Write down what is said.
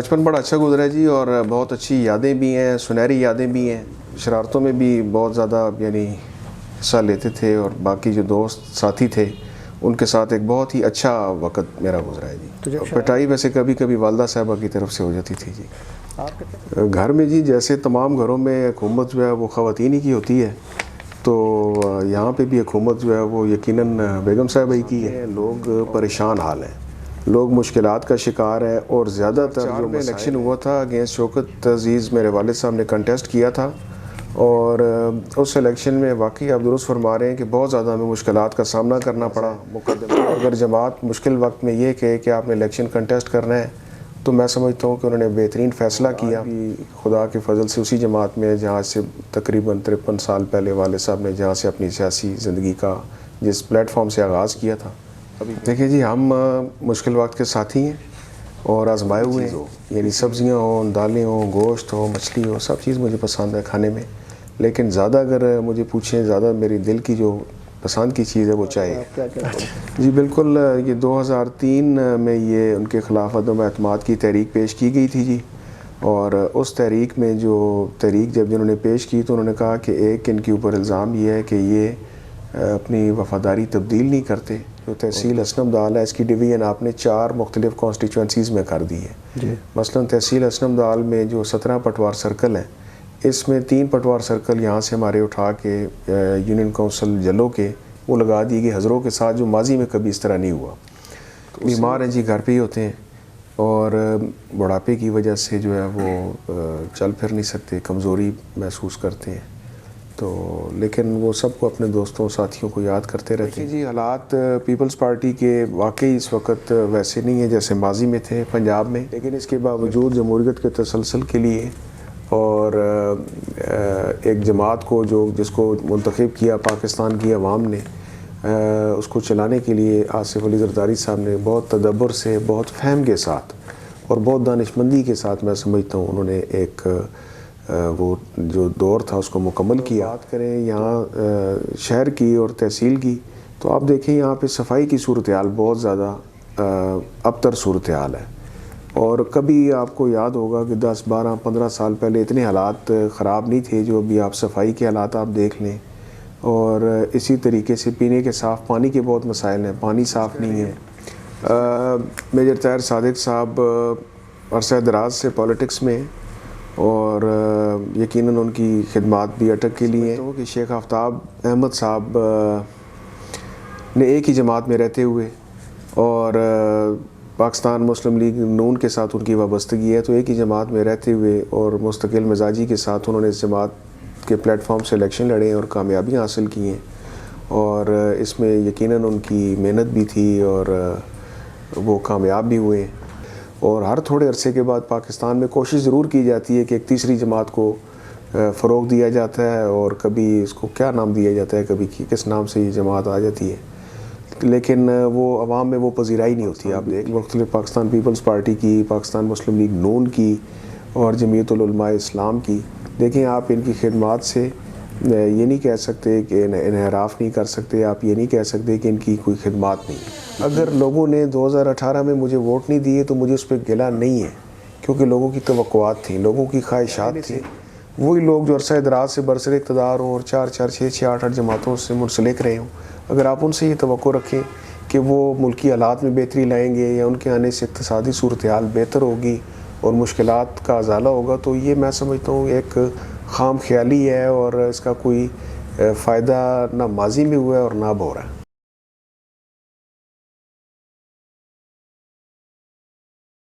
بچپن بڑا اچھا گزرا ہے جی، اور بہت اچھی یادیں بھی ہیں، سنہری یادیں بھی ہیں. شرارتوں میں بھی بہت زیادہ حصہ لیتے تھے، اور باقی جو دوست ساتھی تھے ان کے ساتھ ایک بہت ہی اچھا وقت میرا گزرا ہے جی. پٹائی ویسے کبھی کبھی والدہ صاحبہ کی طرف سے ہو جاتی تھی جی. گھر میں جی جیسے تمام گھروں میں حکومت جو ہے وہ خواتین ہی کی ہوتی ہے، تو یہاں پہ بھی حکومت جو ہے وہ یقیناً بیگم صاحبہ ہی کی ہے. لوگ پریشان حال ہیں، لوگ مشکلات کا شکار ہے، اور زیادہ تر جو الیکشن ہوا تھا اگینسٹ شوکت عزیز، میرے والد صاحب نے کنٹیسٹ کیا تھا، اور اس الیکشن میں واقعی آپ درست فرما رہے ہیں کہ بہت زیادہ ہمیں مشکلات کا سامنا کرنا پڑا. اگر جماعت مشکل وقت میں یہ کہے کہ آپ نے الیکشن کنٹیسٹ کرنا ہے، تو میں سمجھتا ہوں کہ انہوں نے بہترین فیصلہ کیا. خدا کے فضل سے اسی جماعت میں جہاں سے تقریباً 53 سال پہلے والد صاحب نے جہاں سے اپنی سیاسی زندگی کا جس پلیٹ فارم سے آغاز کیا تھا. دیکھیں جی، ہم مشکل وقت کے ساتھی ہیں اور آزمائے ہوئے ہیں. یعنی سبزیاں ہوں، دالیں ہوں، گوشت ہو، مچھلی ہو، سب چیز مجھے پسند ہے کھانے میں. لیکن زیادہ اگر مجھے پوچھیں، زیادہ میری دل کی جو پسند کی چیز ہے وہ چائے ہے جی. بالکل، یہ 2003 میں یہ ان کے خلاف عدم اعتماد کی تحریک پیش کی گئی تھی جی. اور اس تحریک میں جب جنہوں نے پیش کی تو انہوں نے کہا کہ ایک ان کے اوپر الزام یہ ہے کہ یہ اپنی وفاداری تبدیل نہیں کرتے. جو تحصیل اسنم دال ہے، اس کی ڈویژن آپ نے 4 مختلف کانسٹیچوئنسیز میں کر دی ہے جی. مثلا تحصیل اسنم دال میں جو 17 پٹوار سرکل ہیں، اس میں 3 پٹوار سرکل یہاں سے ہمارے اٹھا کے یونین کونسل جلو کے وہ لگا دی گئی حضروں کے ساتھ، جو ماضی میں کبھی اس طرح نہیں ہوا. بیمار ہیں جی، گھر پہ ہی ہوتے ہیں، اور بڑھاپے کی وجہ سے جو ہے وہ چل پھر نہیں سکتے، کمزوری محسوس کرتے ہیں. تو لیکن وہ سب کو اپنے دوستوں ساتھیوں کو یاد کرتے رہتے ہیں جی. حالات پیپلز پارٹی کے واقعی اس وقت ویسے نہیں ہیں جیسے ماضی میں تھے پنجاب میں، لیکن اس کے باوجود جمہوریت کے تسلسل کے لیے اور ایک جماعت کو جس کو منتخب کیا پاکستان کی عوام نے، اس کو چلانے کے لیے آصف علی زرداری صاحب نے بہت تدبر سے، بہت فہم کے ساتھ اور بہت دانشمندی کے ساتھ، میں سمجھتا ہوں انہوں نے ایک وہ جو دور تھا اس کو مکمل کیا. بات کریں یہاں شہر کی اور تحصیل کی، تو آپ دیکھیں یہاں پہ صفائی کی صورتحال بہت زیادہ ابتر صورتحال ہے. اور کبھی آپ کو یاد ہوگا کہ 10 12 15 سال پہلے اتنے حالات خراب نہیں تھے جو ابھی آپ صفائی کے حالات آپ دیکھ لیں. اور اسی طریقے سے پینے کے صاف پانی کے بہت مسائل ہیں، پانی صاف نہیں ہے. میجر طاہر صادق صاحب عرصہ دراز سے پولیٹکس میں، اور یقیناً ان کی خدمات بھی اٹک کے لیے ہیں. کہ شیخ آفتاب احمد صاحب نے ایک ہی جماعت میں رہتے ہوئے، اور پاکستان مسلم لیگ نون کے ساتھ ان کی وابستگی ہے، تو ایک ہی جماعت میں رہتے ہوئے اور مستقل مزاجی کے ساتھ انہوں نے اس جماعت کے پلیٹ فارم سے الیکشن لڑے اور کامیابیاں حاصل کی ہیں. اور اس میں یقیناً ان کی محنت بھی تھی اور وہ کامیاب بھی ہوئے. اور ہر تھوڑے عرصے کے بعد پاکستان میں کوشش ضرور کی جاتی ہے کہ ایک تیسری جماعت کو فروغ دیا جاتا ہے، اور کبھی اس کو کیا نام دیا جاتا ہے، کبھی کس نام سے یہ جماعت آ جاتی ہے، لیکن وہ عوام میں وہ پذیرائی نہیں ہوتی. آپ دیکھ مختلف پاکستان پیپلز پارٹی کی، پاکستان مسلم لیگ نون کی، اور جمعیت العلماء اسلام کی. دیکھیں آپ ان کی خدمات سے یہ نہیں کہہ سکتے کہ انحراف نہیں کر سکتے، آپ یہ نہیں کہہ سکتے کہ ان کی کوئی خدمات نہیں. اگر لوگوں نے 2018 میں مجھے ووٹ نہیں دیے تو مجھے اس پہ گلہ نہیں ہے، کیونکہ لوگوں کی توقعات تھیں، لوگوں کی خواہشات تھیں. وہی لوگ جو عرصہ دراز سے برسر اقتدار ہوں اور 4 4 6 6 8 8 جماعتوں سے منسلک رہے ہوں، اگر آپ ان سے یہ توقع رکھیں کہ وہ ملکی حالات میں بہتری لائیں گے، یا ان کے آنے سے اقتصادی صورتحال بہتر ہوگی اور مشکلات کا ازالہ ہوگا، تو یہ میں سمجھتا ہوں ایک خام خیالی ہے، اور اس کا کوئی فائدہ نہ ماضی میں ہوا ہے اور نہ اب ہو رہا ہے.